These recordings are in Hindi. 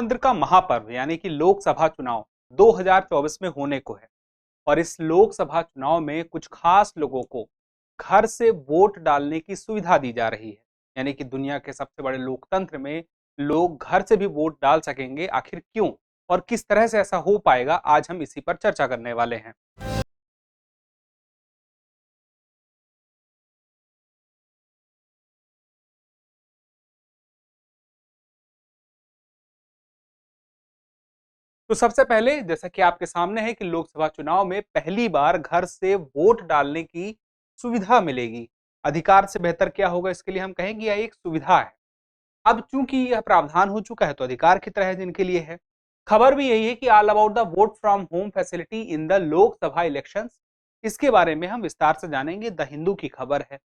लोकतंत्र का महापर्व यानी कि लोकसभा चुनाव 2024 में होने को है और इस लोकसभा चुनाव में कुछ खास लोगों को घर से वोट डालने की सुविधा दी जा रही है। यानी कि दुनिया के सबसे बड़े लोकतंत्र में लोग घर से भी वोट डाल सकेंगे। आखिर क्यों और किस तरह से ऐसा हो पाएगा, आज हम इसी पर चर्चा करने वाले हैं। तो सबसे पहले जैसा कि आपके सामने है कि लोकसभा चुनाव में पहली बार घर से वोट डालने की सुविधा मिलेगी। अधिकार से बेहतर क्या होगा, इसके लिए हम कहेंगे यह एक सुविधा है। अब चूंकि यह प्रावधान हो चुका है तो अधिकार की तरह जिनके लिए है। खबर भी यही है कि all about the vote from home facility in the Lok Sabha elections, इसके बारे में हम विस्तार से जानेंगे। द हिंदू की खबर है।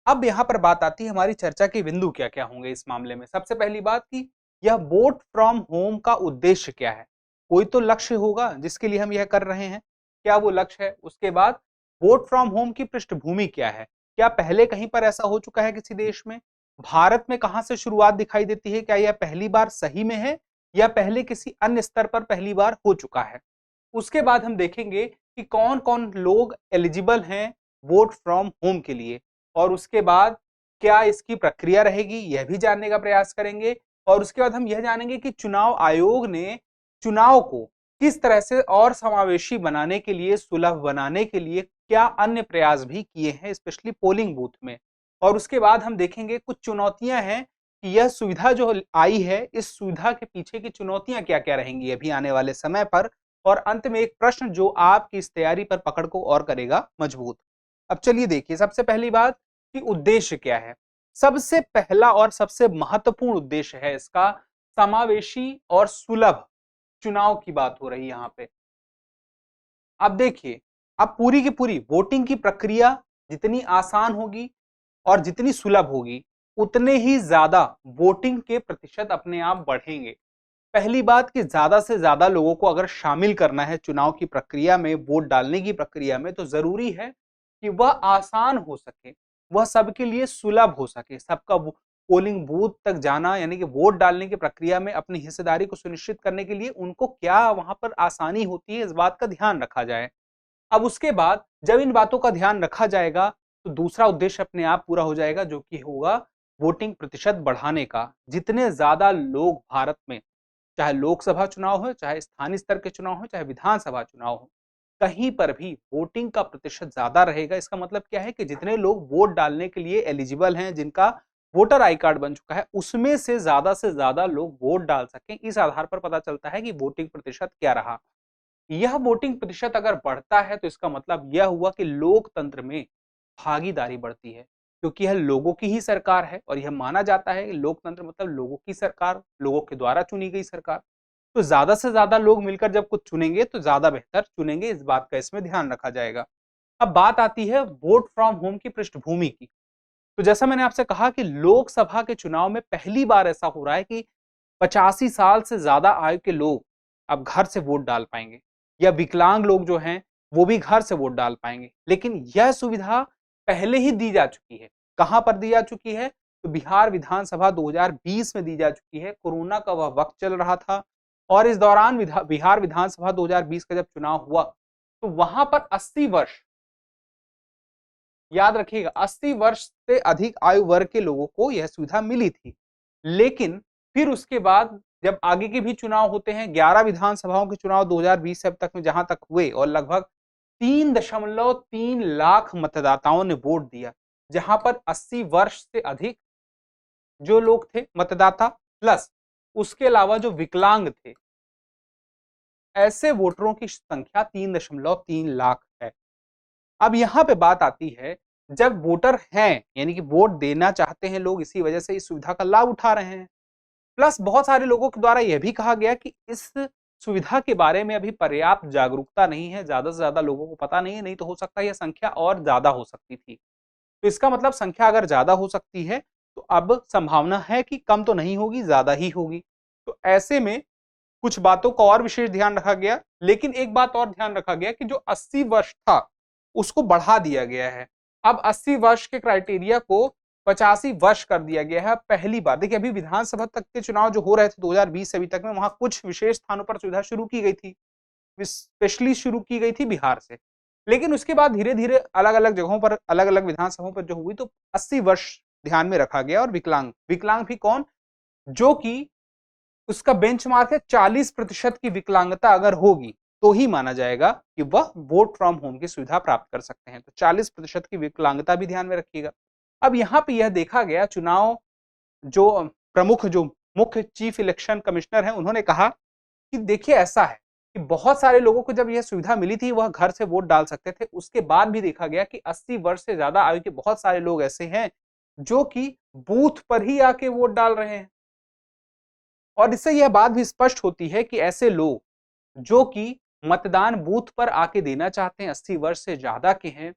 अब यहाँ पर बात आती है हमारी चर्चा के बिंदु क्या क्या होंगे इस मामले में। सबसे पहली बात कि यह वोट फ्रॉम होम का उद्देश्य क्या है। कोई तो लक्ष्य होगा जिसके लिए हम यह कर रहे हैं, क्या वो लक्ष्य है। उसके बाद वोट फ्रॉम होम की पृष्ठभूमि क्या है, क्या पहले कहीं पर ऐसा हो चुका है किसी देश में, भारत में कहां से शुरुआत दिखाई देती है, क्या यह पहली बार सही में है या पहले किसी अन्य स्तर पर पहली बार हो चुका है। उसके बाद हम देखेंगे कि कौन कौन लोग एलिजिबल हैं वोट फ्रॉम होम के लिए और उसके बाद क्या इसकी प्रक्रिया रहेगी यह भी जानने का प्रयास करेंगे। और उसके बाद हम यह जानेंगे कि चुनाव आयोग ने चुनाव को किस तरह से और समावेशी बनाने के लिए, सुलभ बनाने के लिए क्या अन्य प्रयास भी किए हैं, स्पेशली पोलिंग बूथ में। और उसके बाद हम देखेंगे कुछ चुनौतियां हैं कि यह सुविधा जो आई है इस सुविधा के पीछे की चुनौतियां क्या क्या रहेंगी अभी आने वाले समय पर। और अंत में एक प्रश्न जो आपकी इस तैयारी पर पकड़ को और करेगा मजबूत। अब चलिए देखिए, सबसे पहली बात कि उद्देश्य क्या है। सबसे पहला और सबसे महत्वपूर्ण उद्देश्य है इसका समावेशी और सुलभ चुनाव की बात हो रही है यहाँ पे। अब देखिए, अब पूरी की पूरी वोटिंग की प्रक्रिया जितनी आसान होगी और जितनी सुलभ होगी उतने ही ज्यादा वोटिंग के प्रतिशत अपने आप बढ़ेंगे। पहली बात कि ज्यादा से ज्यादा लोगों को अगर शामिल करना है चुनाव की प्रक्रिया में, वोट डालने की प्रक्रिया में, तो जरूरी है कि वह आसान हो सके, वह सबके लिए सुलभ हो सके। सबका पोलिंग बूथ तक जाना यानी कि वोट डालने की प्रक्रिया में अपनी हिस्सेदारी को सुनिश्चित करने के लिए उनको क्या वहां पर आसानी होती है, इस बात का ध्यान रखा जाए। अब उसके बाद जब इन बातों का ध्यान रखा जाएगा तो दूसरा उद्देश्य अपने आप पूरा हो जाएगा, जो कि होगा वोटिंग प्रतिशत बढ़ाने का। जितने ज्यादा लोग भारत में, चाहे लोकसभा चुनाव हो, चाहे स्थानीय स्तर के चुनाव हो, चाहे विधानसभा चुनाव हो, कहीं पर भी वोटिंग का प्रतिशत ज्यादा रहेगा। इसका मतलब क्या है कि जितने लोग वोट डालने के लिए एलिजिबल हैं, जिनका वोटर आई कार्ड बन चुका है, उसमें से ज्यादा लोग वोट डाल सकें। इस आधार पर पता चलता है कि वोटिंग प्रतिशत क्या रहा। यह वोटिंग प्रतिशत अगर बढ़ता है तो इसका मतलब यह हुआ कि लोकतंत्र में भागीदारी बढ़ती है, क्योंकि यह लोगों की ही सरकार है और यह माना जाता है कि लोकतंत्र मतलब लोगों की सरकार, लोगों के द्वारा चुनी गई सरकार। तो ज्यादा से ज्यादा लोग मिलकर जब कुछ चुनेंगे तो ज्यादा बेहतर चुनेंगे, इस बात का इसमें ध्यान रखा जाएगा। अब बात आती है वोट फ्रॉम होम की पृष्ठभूमि की। तो जैसा मैंने आपसे कहा कि लोकसभा के चुनाव में पहली बार ऐसा हो रहा है कि 85 साल से ज्यादा आयु के लोग अब घर से वोट डाल पाएंगे, या विकलांग लोग जो हैं वो भी घर से वोट डाल पाएंगे। लेकिन यह सुविधा पहले ही दी जा चुकी है। कहां पर दी जा चुकी है? तो बिहार विधानसभा 2020 में दी जा चुकी है। कोरोना का वह वक्त चल रहा था और इस दौरान बिहार विधानसभा 2020 का जब चुनाव हुआ तो वहां पर 80 वर्ष, याद रखिएगा 80 वर्ष से अधिक आयु वर्ग के लोगों को यह सुविधा मिली थी। लेकिन फिर उसके बाद जब आगे के भी चुनाव होते हैं, 11 विधानसभाओं के चुनाव 2020 से अब तक में जहां तक हुए और लगभग 3.3 लाख मतदाताओं ने वोट दिया, जहां पर 80 वर्ष से अधिक जो लोग थे मतदाता, प्लस उसके अलावा जो विकलांग थे, ऐसे वोटरों की संख्या 3.3 लाख है। अब यहां पे बात आती है, जब वोटर हैं यानी कि वोट देना चाहते हैं लोग, इसी वजह से इस सुविधा का लाभ उठा रहे हैं। प्लस बहुत सारे लोगों के द्वारा यह भी कहा गया कि इस सुविधा के बारे में अभी पर्याप्त जागरूकता नहीं है, ज्यादा से ज्यादा लोगों को पता नहीं है, नहीं तो हो सकता है यह संख्या और ज्यादा हो सकती थी। तो इसका मतलब संख्या अगर ज्यादा हो सकती है तो अब संभावना है कि कम तो नहीं होगी, ज्यादा ही होगी। तो ऐसे में कुछ बातों का और विशेष ध्यान रखा गया। लेकिन एक बात और ध्यान रखा गया कि जो 80 वर्ष था उसको बढ़ा दिया गया है। अब 80 वर्ष के क्राइटेरिया को 85 वर्ष कर दिया गया है पहली बार। देखिए अभी विधानसभा तक के चुनाव जो हो रहे थे 2020 से अभी तक में, वहां कुछ विशेष स्थानों पर सुविधा शुरू की गई थी, स्पेशली शुरू की गई थी बिहार से। लेकिन उसके बाद धीरे-धीरे अलग-अलग जगहों पर, अलग-अलग विधानसभाओं पर जो हुई तो 80 वर्ष ध्यान में रखा गया। और विकलांग, विकलांग भी कौन? जो कि उसका बेंचमार्क है 40% की विकलांगता अगर होगी तो ही माना जाएगा कि वह वोट फ्रॉम होम की सुविधा प्राप्त कर सकते हैं। तो 40% की विकलांगता भी ध्यान में रखिएगा। अब यहाँ पे यह देखा गया, चुनाव जो प्रमुख, जो मुख्य चीफ इलेक्शन कमिश्नर हैं, उन्होंने कहा कि देखिए ऐसा है कि बहुत सारे लोगों को जब यह सुविधा मिली थी वह घर से वोट डाल सकते थे, उसके बाद भी देखा गया कि 80 वर्ष से ज्यादा आयु के बहुत सारे लोग ऐसे हैं जो कि बूथ पर ही आके वोट डाल रहे हैं। और इससे यह बात भी स्पष्ट होती है कि ऐसे लोग जो कि मतदान बूथ पर आके देना चाहते हैं, 80 वर्ष से ज्यादा के हैं,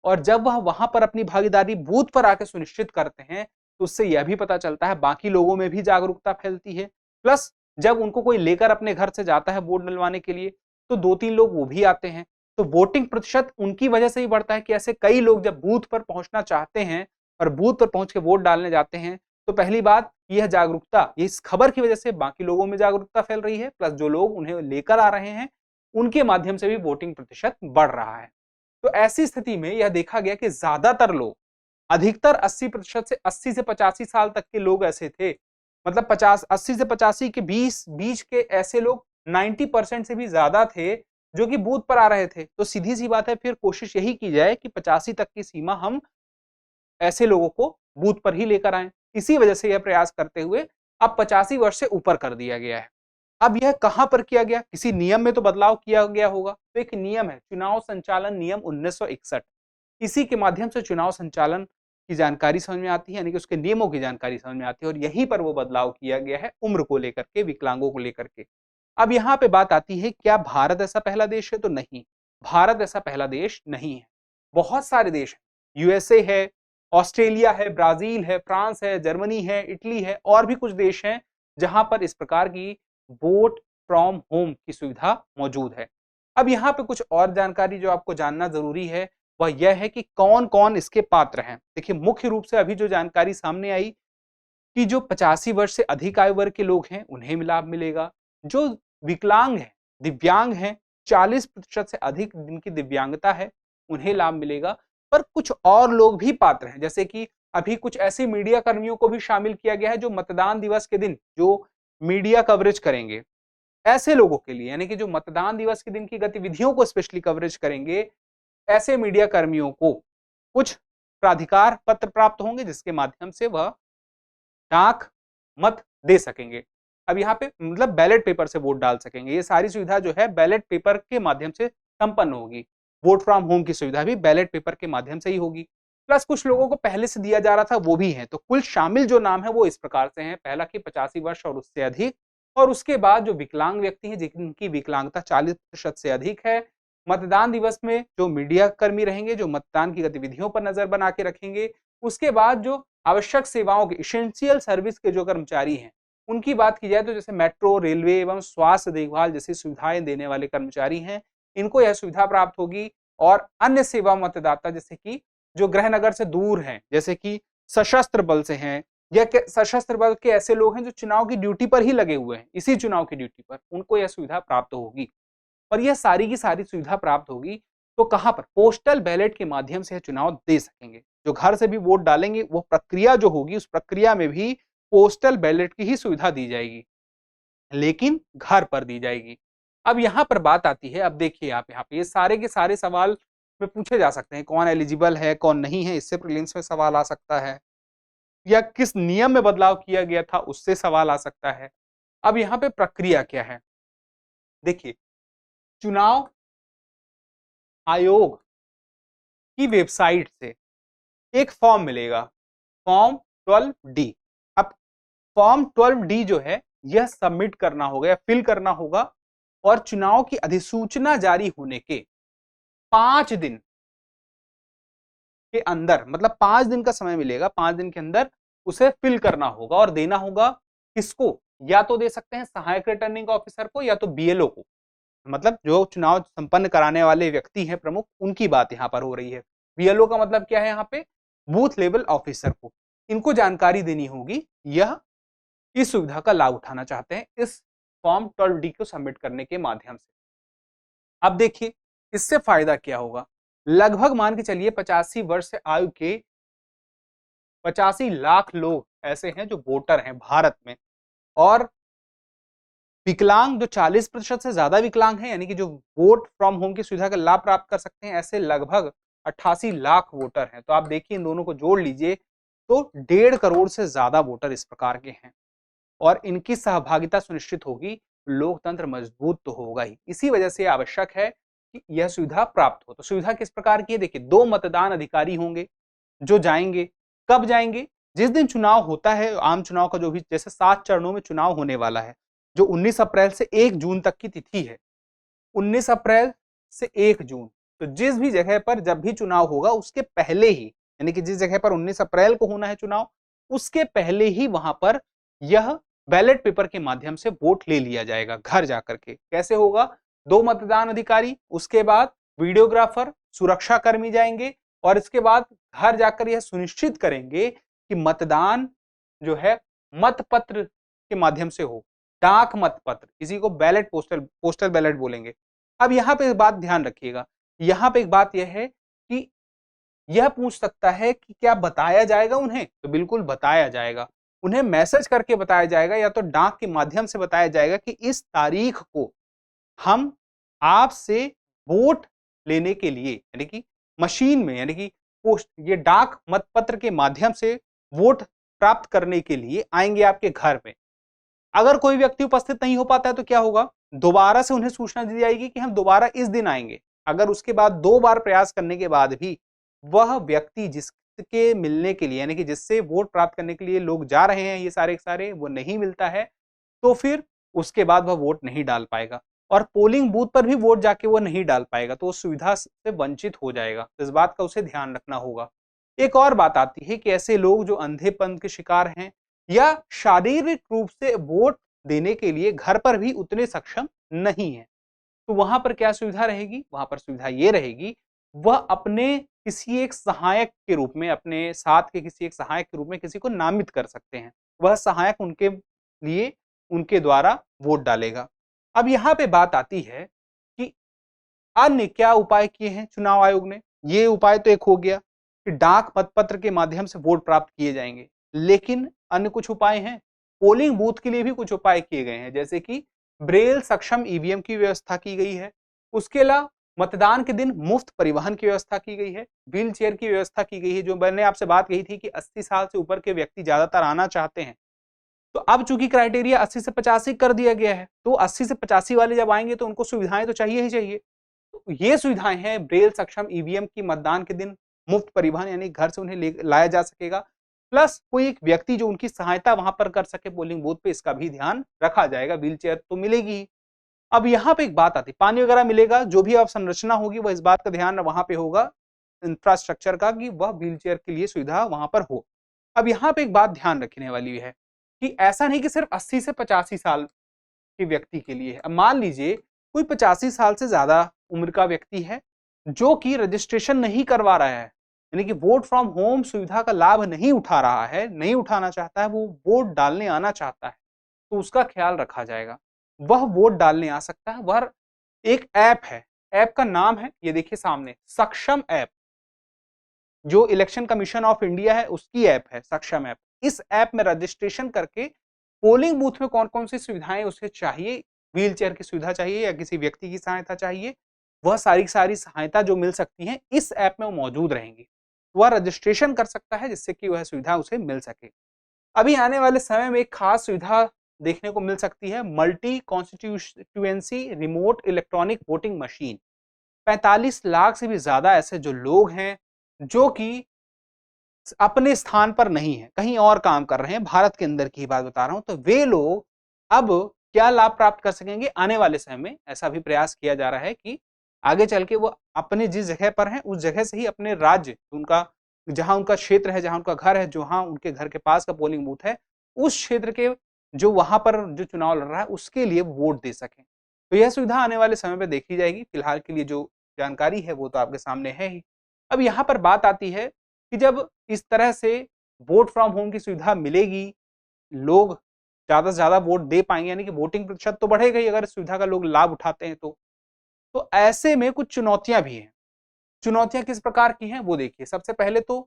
और जब वह वहां पर अपनी भागीदारी बूथ पर आके सुनिश्चित करते हैं तो उससे यह भी पता चलता है बाकी लोगों में भी जागरूकता फैलती है। प्लस जब उनको कोई लेकर अपने घर से जाता है वोट डलवाने के लिए तो 2-3 लोग वो भी आते हैं, तो वोटिंग प्रतिशत उनकी वजह से ही बढ़ता है कि ऐसे कई लोग जब बूथ पर पहुंचना चाहते हैं और बूथ पर पहुंच के वोट डालने जाते हैं, तो पहली बात यह जागरूकता, इस खबर की वजह से बाकी लोगों में जागरूकता फैल रही है, प्लस जो लोग उन्हें लेकर आ रहे हैं उनके माध्यम से भी वोटिंग प्रतिशत बढ़ रहा है। तो ऐसी स्थिति में यह देखा गया कि ज्यादातर लोग, अधिकतर 80% से 80 से 85 साल तक के लोग ऐसे थे, मतलब 50, 80 से 85 के बीच के ऐसे लोग 90% से भी ज्यादा थे जो कि बूथ पर आ रहे थे। तो सीधी सी बात है, फिर कोशिश यही की जाए कि 85 तक की सीमा हम ऐसे लोगों को बूथ पर ही लेकर आए। इसी वजह से यह प्रयास करते हुए अब 85 वर्ष से ऊपर कर दिया गया है। अब यह कहां पर किया गया? किसी नियम में तो बदलाव किया गया होगा। तो एक नियम है, चुनाव संचालन नियम 1961, इसी के माध्यम से चुनाव संचालन की जानकारी समझ में आती है, यानी कि उसके नियमों की जानकारी समझ में आती है, और यहीं पर वो बदलाव किया गया है उम्र को लेकर के, विकलांगों को लेकर के। अब यहाँ पे बात आती है, क्या भारत ऐसा पहला देश है? तो नहीं, भारत ऐसा पहला देश नहीं है। बहुत सारे देश हैं, यूएसए है, ऑस्ट्रेलिया है, ब्राजील है, फ्रांस है, जर्मनी है, इटली है, और भी कुछ देश हैं जहां पर इस प्रकार की वोट फ्रॉम होम की सुविधा मौजूद है। अब यहाँ पे कुछ और जानकारी जो आपको जानना जरूरी है वह यह है कि कौन कौन इसके पात्र हैं। देखिए मुख्य रूप से अभी जो जानकारी सामने आई कि जो 85 वर्ष से अधिक आयु वर्ग के लोग हैं उन्हें लाभ मिलेगा, जो विकलांग हैं, दिव्यांग हैं, 40% से अधिक जिनकी दिव्यांगता है उन्हें लाभ मिलेगा। पर कुछ और लोग भी पात्र हैं, जैसे कि अभी कुछ ऐसे मीडिया कर्मियों को भी शामिल किया गया है जो मतदान दिवस के दिन जो मीडिया कवरेज करेंगे, ऐसे लोगों के लिए, यानी कि जो मतदान दिवस के दिन की गतिविधियों को स्पेशली कवरेज करेंगे, ऐसे मीडिया कर्मियों को कुछ प्राधिकार पत्र प्राप्त होंगे जिसके माध्यम से वह डाक मत दे सकेंगे। अब यहाँ पे मतलब बैलेट पेपर से वोट डाल सकेंगे। ये सारी सुविधा जो है बैलेट पेपर के माध्यम से संपन्न होगी। वोट फ्रॉम होम की सुविधा भी बैलेट पेपर के माध्यम से ही होगी। प्लस कुछ लोगों को पहले से दिया जा रहा था वो भी है। तो कुल शामिल जो नाम है वो इस प्रकार से हैं, पहला कि 85 वर्ष और उससे अधिक, और उसके बाद जो विकलांग व्यक्ति हैं जिनकी विकलांगता 40% से अधिक है, मतदान दिवस में जो मीडिया कर्मी रहेंगे जो मतदान की गतिविधियों पर नजर बना के रखेंगे, उसके बाद जो आवश्यक सेवाओं के, इसेंशियल सर्विस के जो कर्मचारी हैं उनकी बात की जाए तो जैसे मेट्रो, रेलवे एवं स्वास्थ्य देखभाल जैसी सुविधाएं देने वाले कर्मचारी हैं, इनको यह सुविधा प्राप्त होगी। और अन्य सेवा मतदाता जैसे कि जो गृह नगर से दूर हैं, जैसे कि सशस्त्र बल से हैं, या सशस्त्र बल के ऐसे लोग हैं जो चुनाव की ड्यूटी पर ही लगे हुए हैं, इसी चुनाव की ड्यूटी पर, उनको यह सुविधा प्राप्त होगी। और यह सारी की सारी सुविधा प्राप्त होगी तो कहां पर? पोस्टल बैलेट के माध्यम से चुनाव दे सकेंगे। जो घर से भी वोट डालेंगे वो प्रक्रिया जो होगी, उस प्रक्रिया में भी पोस्टल बैलेट की ही सुविधा दी जाएगी, लेकिन घर पर दी जाएगी। अब यहां पर बात आती है, अब देखिए आप यहाँ पे ये सारे के सारे सवाल में पूछे जा सकते हैं, कौन एलिजिबल है कौन नहीं है, इससे प्रीलिम्स में सवाल आ सकता है, या किस नियम में बदलाव किया गया था उससे सवाल आ सकता है। अब यहाँ पे प्रक्रिया क्या है? देखिए, चुनाव आयोग की वेबसाइट से एक फॉर्म मिलेगा, फॉर्म 12D। अब फॉर्म 12D जो है यह सबमिट करना होगा या फिल करना होगा, और चुनाव की अधिसूचना जारी होने के 5 दिन के अंदर, मतलब 5 दिन का समय मिलेगा, 5 दिन के अंदर उसे फिल करना होगा और देना होगा। किसको? या तो दे सकते हैं सहायक रिटर्निंग ऑफिसर को या तो बीएलओ को, मतलब जो चुनाव संपन्न कराने वाले व्यक्ति हैं प्रमुख, उनकी बात यहाँ पर हो रही है। बीएलओ का मतलब क्या है यहाँ पे? बूथ लेवल ऑफिसर को। इनको जानकारी देनी होगी, यह इस सुविधा का लाभ उठाना चाहते हैं इस फॉर्म 12D को सबमिट करने के माध्यम से। अब देखिए इससे फायदा क्या होगा। लगभग मान के चलिए 85 वर्ष से आयु के 85 लाख लोग ऐसे हैं जो वोटर हैं भारत में, और विकलांग जो 40% से ज्यादा विकलांग हैं, यानी कि जो वोट फ्रॉम होम की सुविधा का लाभ प्राप्त कर सकते हैं, ऐसे लगभग 88 लाख वोटर हैं। तो आप देखिए इन दोनों को जोड़ लीजिए तो 1.5 करोड़ से ज्यादा वोटर इस प्रकार के हैं, और इनकी सहभागिता सुनिश्चित होगी, लोकतंत्र मजबूत तो होगा ही। इसी वजह से आवश्यक है कि यह सुविधा प्राप्त हो। तो सुविधा किस प्रकार की है, देखिए 2 मतदान अधिकारी होंगे जो जाएंगे। कब जाएंगे, जिस दिन चुनाव होता है, आम चुनाव का जो भी, जैसे 7 चरणों में चुनाव होने वाला है, जो 19 अप्रैल से 1 जून तक की तिथि है, 19 अप्रैल से 1 जून, तो जिस भी जगह पर जब भी चुनाव होगा उसके पहले ही, यानी कि जिस जगह पर 19 अप्रैल को होना है चुनाव, उसके पहले ही वहां पर यह बैलेट पेपर के माध्यम से वोट ले लिया जाएगा घर जाकर के। कैसे होगा, 2 मतदान अधिकारी, उसके बाद वीडियोग्राफर, सुरक्षा कर्मी जाएंगे, और इसके बाद घर जाकर यह सुनिश्चित करेंगे कि मतदान जो है मतपत्र के माध्यम से हो, डाक मतपत्र, इसी को बैलेट पोस्टल बैलेट बोलेंगे। अब यहाँ पे एक बात ध्यान रखिएगा, यहाँ पे एक बात यह है कि यह पूछ सकता है कि क्या बताया जाएगा उन्हें, तो बिल्कुल बताया जाएगा। उन्हें मैसेज करके बताया जाएगा या तो डाक के माध्यम से बताया जाएगा कि इस तारीख को हम आपसे वोट लेने के लिए, यानी कि मशीन में, यानी कि पोस्ट, ये डाक मतपत्र के माध्यम से वोट प्राप्त करने के लिए आएंगे आपके घर में। अगर कोई व्यक्ति उपस्थित नहीं हो पाता है तो क्या होगा, दोबारा से उन्हें सूचना दी जाएगी कि हम दोबारा इस दिन आएंगे। अगर उसके बाद 2 बार प्रयास करने के बाद भी वह व्यक्ति जिसके मिलने के लिए, यानी कि जिससे वोट प्राप्त करने के लिए लोग जा रहे हैं ये सारे के सारे, वो नहीं मिलता है, तो फिर उसके बाद वह वोट नहीं डाल पाएगा, और पोलिंग बूथ पर भी वोट जाके वो नहीं डाल पाएगा, तो उस सुविधा से वंचित हो जाएगा। तो इस बात का उसे ध्यान रखना होगा। एक और बात आती है कि ऐसे लोग जो अंधेपन के शिकार हैं या शारीरिक रूप से वोट देने के लिए घर पर भी उतने सक्षम नहीं है, तो वहां पर क्या सुविधा रहेगी, वहां पर सुविधा ये रहेगी, वह अपने किसी एक सहायक के रूप में, अपने साथ के किसी एक सहायक के रूप में किसी को नामित कर सकते हैं। वह सहायक उनके लिए, उनके द्वारा वोट डालेगा। अब यहाँ पे बात आती है कि अन्य क्या उपाय किए हैं चुनाव आयोग ने। ये उपाय तो एक हो गया कि डाक मतपत्र के माध्यम से वोट प्राप्त किए जाएंगे, लेकिन अन्य कुछ उपाय हैं। पोलिंग बूथ के लिए भी कुछ उपाय किए गए हैं, जैसे कि ब्रेल सक्षम ईवीएम की व्यवस्था की गई है। उसके अलावा मतदान के दिन मुफ्त परिवहन की व्यवस्था की गई है, व्हील चेयर की व्यवस्था की गई है। जो मैंने आपसे बात कही थी कि 80 साल से ऊपर के व्यक्ति ज्यादातर आना चाहते हैं, तो अब चूंकि क्राइटेरिया 80 से 85 कर दिया गया है, तो 80 से 85 वाले जब आएंगे तो उनको सुविधाएं तो चाहिए ही चाहिए। तो ये सुविधाएं हैं ब्रेल सक्षम ईवीएम की, मतदान के दिन मुफ्त परिवहन, यानी घर से उन्हें लाया जा सकेगा, प्लस कोई एक व्यक्ति जो उनकी सहायता वहां पर कर सके पोलिंग बूथ पे, इसका भी ध्यान रखा जाएगा। व्हील चेयर तो मिलेगी ही। अब यहाँ पे एक बात आती, पानी वगैरह मिलेगा, जो भी अवसंरचना होगी वह इस बात का ध्यान वहां पे होगा इंफ्रास्ट्रक्चर का, कि वह व्हील चेयर के लिए सुविधा वहां पर हो। अब यहाँ पे एक बात ध्यान रखने वाली है कि ऐसा नहीं कि सिर्फ 80 से 85 साल के व्यक्ति के लिए है। अब मान लीजिए कोई 85 साल से ज्यादा उम्र का व्यक्ति है जो कि रजिस्ट्रेशन नहीं करवा रहा है, यानी कि वोट फ्रॉम होम सुविधा का लाभ नहीं उठा रहा है, नहीं उठाना चाहता है, वो वोट डालने आना चाहता है, तो उसका ख्याल रखा जाएगा। वह वोट डालने आ सकता है। वह एक ऐप है, ऐप का नाम है, ये देखिए सामने, सक्षम ऐप, जो इलेक्शन कमीशन ऑफ इंडिया है उसकी ऐप है सक्षम ऐप। इस ऐप में रजिस्ट्रेशन करके पोलिंग बूथ में कौन कौन सी सुविधाएं उसे चाहिए, व्हील चेयर की सुविधा चाहिए या किसी व्यक्ति की सहायता चाहिए, वह सारी सहायता जो मिल सकती है इस ऐप में वो मौजूद रहेंगी। वह रजिस्ट्रेशन कर सकता है जिससे कि वह सुविधा उसे मिल सके। अभी आने वाले समय में एक खास सुविधा देखने को मिल सकती है, multi constituency remote electronic voting machine. 45 lakh से भी ज्यादा ऐसे जो लोग हैं जो कि अपने स्थान पर नहीं है, कहीं और काम कर रहे हैं, भारत के अंदर की बात बता रहा हूं, तो वे लोग अब क्या लाभ प्राप्त कर सकेंगे आने वाले समय में। ऐसा भी प्रयास किया जा रहा है कि आगे चल के वो अपने जिस जगह पर हैं उस जगह से ही अपने राज्य, उनका जहां उनका क्षेत्र है, जहां उनका घर है, जहां उनके घर के पास का पोलिंग बूथ है, उस क्षेत्र के जो वहां पर जो चुनाव लड़ रहा है उसके लिए वोट दे सकें। तो यह सुविधा आने वाले समय में देखी जाएगी। फिलहाल के लिए जो जानकारी है वो तो आपके सामने है ही। अब यहाँ पर बात आती है कि जब इस तरह से वोट फ्रॉम होम की सुविधा मिलेगी, लोग ज़्यादा से ज़्यादा वोट दे पाएँगे, यानी कि वोटिंग प्रतिशत तो बढ़ेगा ही अगर इस सुविधा का लोग लाभ उठाते हैं तो। तो ऐसे में कुछ चुनौतियाँ भी हैं। चुनौतियाँ किस प्रकार की हैं वो देखिए। सबसे पहले तो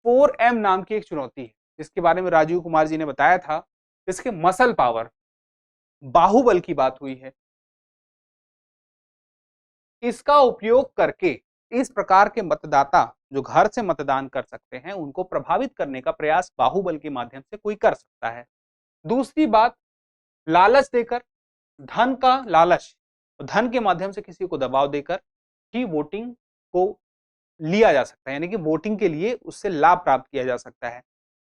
4M नाम की एक चुनौती है, जिसके बारे में राजीव कुमार जी ने बताया था। इसके मसल पावर, बाहुबल की बात हुई है। इसका उपयोग करके इस प्रकार के मतदाता जो घर से मतदान कर सकते हैं, उनको प्रभावित करने का प्रयास बाहुबल के माध्यम से कोई कर सकता है। दूसरी बात, लालच देकर, धन का लालच, धन के माध्यम से किसी को दबाव देकर ही वोटिंग को लिया जा सकता है, यानी कि वोटिंग के लिए उससे लाभ प्राप्त किया जा सकता है।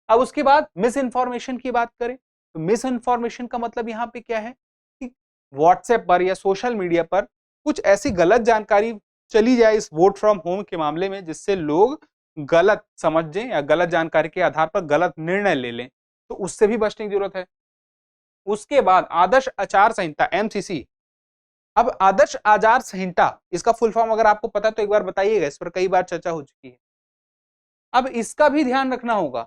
अब उसके बाद मिस इन्फॉर्मेशन की बात करें तो मिस इन्फॉर्मेशन का मतलब यहाँ पे क्या है कि व्हाट्सएप पर या सोशल मीडिया पर कुछ ऐसी गलत जानकारी चली जाए इस वोट फ्रॉम होम के मामले में, जिससे लोग गलत समझें या गलत जानकारी के आधार पर गलत निर्णय ले लें, तो उससे भी बचने की जरूरत है। उसके बाद आदर्श आचार संहिता एमसीसी। अब आदर्श आचार संहिता, इसका फुल फॉर्म अगर आपको पता है तो एक बार बताइएगा, इस पर कई बार चर्चा हो चुकी है। अब इसका भी ध्यान रखना होगा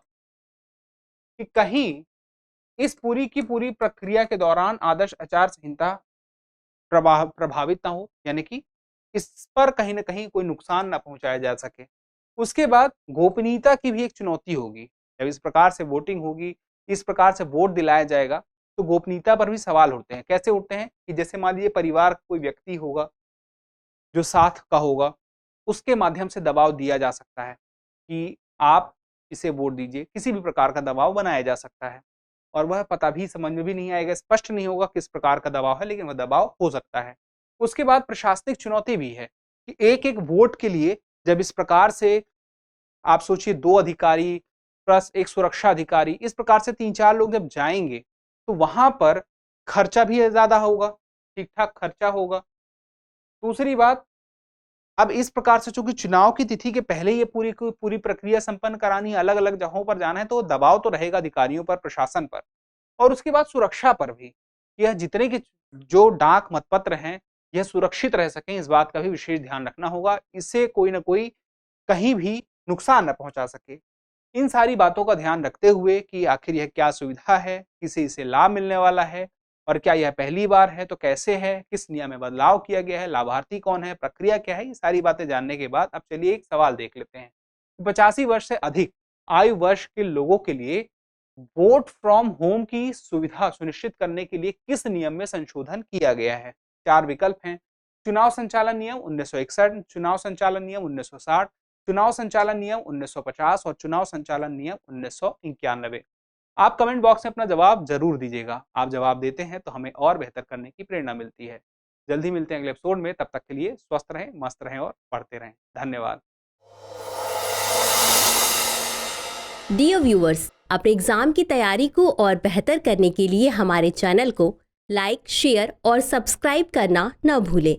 कि कहीं इस पूरी की पूरी प्रक्रिया के दौरान आदर्श आचार संहिता प्रभावित ना हो, यानी कि इस पर कहीं ना कहीं कोई नुकसान ना पहुंचाया जा सके। उसके बाद गोपनीयता की भी एक चुनौती होगी। जब इस प्रकार से वोटिंग होगी, इस प्रकार से वोट दिलाया जाएगा, तो गोपनीयता पर भी सवाल उठते हैं। कैसे उठते हैं कि जैसे मान लीजिए परिवार कोई व्यक्ति होगा जो साथ का होगा, उसके माध्यम से दबाव दिया जा सकता है कि आप इसे वोट दीजिए, किसी भी प्रकार का दबाव बनाया जा सकता है और वह पता भी समझ में भी नहीं आएगा, स्पष्ट नहीं होगा किस प्रकार का दबाव है, लेकिन वह दबाव हो सकता है। उसके बाद प्रशासनिक चुनौती भी है कि एक एक वोट के लिए जब इस प्रकार से आप सोचिए 2 अधिकारी प्लस एक सुरक्षा अधिकारी, इस प्रकार से 3-4 लोग जब जाएंगे तो वहां पर खर्चा भी ज्यादा होगा, ठीक ठाक खर्चा होगा। दूसरी बात, अब इस प्रकार से चूंकि चुनाव की तिथि के पहले ये पूरी की पूरी प्रक्रिया संपन्न करानी है, अलग अलग जगहों पर जाना है, तो दबाव तो रहेगा अधिकारियों पर, प्रशासन पर। और उसके बाद सुरक्षा पर भी, यह जितने के जो डाक मतपत्र हैं यह सुरक्षित रह सकें, इस बात का भी विशेष ध्यान रखना होगा, इससे कोई ना कोई कहीं भी नुकसान न पहुंचा सके। इन सारी बातों का ध्यान रखते हुए कि आखिर यह क्या सुविधा है, किसे इसे लाभ मिलने वाला है और क्या यह पहली बार है तो कैसे है, किस नियम में बदलाव किया गया है, लाभार्थी कौन है, प्रक्रिया क्या है, ये सारी बातें जानने के बाद अब चलिए एक सवाल देख लेते हैं। 85 वर्ष से अधिक आयु वर्ष के लोगों के लिए वोट फ्रॉम होम की सुविधा सुनिश्चित करने के लिए किस नियम में संशोधन किया गया है? 4 विकल्प हैं। चुनाव संचालन नियम 1961, चुनाव संचालन नियम 1960, चुनाव संचालन नियम 1950 और चुनाव संचालन नियम 1991। आप कमेंट बॉक्स में अपना जवाब जरूर दीजिएगा। आप जवाब देते हैं तो हमें और बेहतर करने की प्रेरणा मिलती है। जल्दी मिलते हैं अगले एपिसोड में, तब तक के लिए स्वस्थ रहें, मस्त रहें और पढ़ते रहें। धन्यवाद। डियर व्यूअर्स, अपने एग्जाम की तैयारी को और बेहतर करने के लिए हमारे चैनल को लाइक, शेयर और सब्सक्राइब करना न भूलें।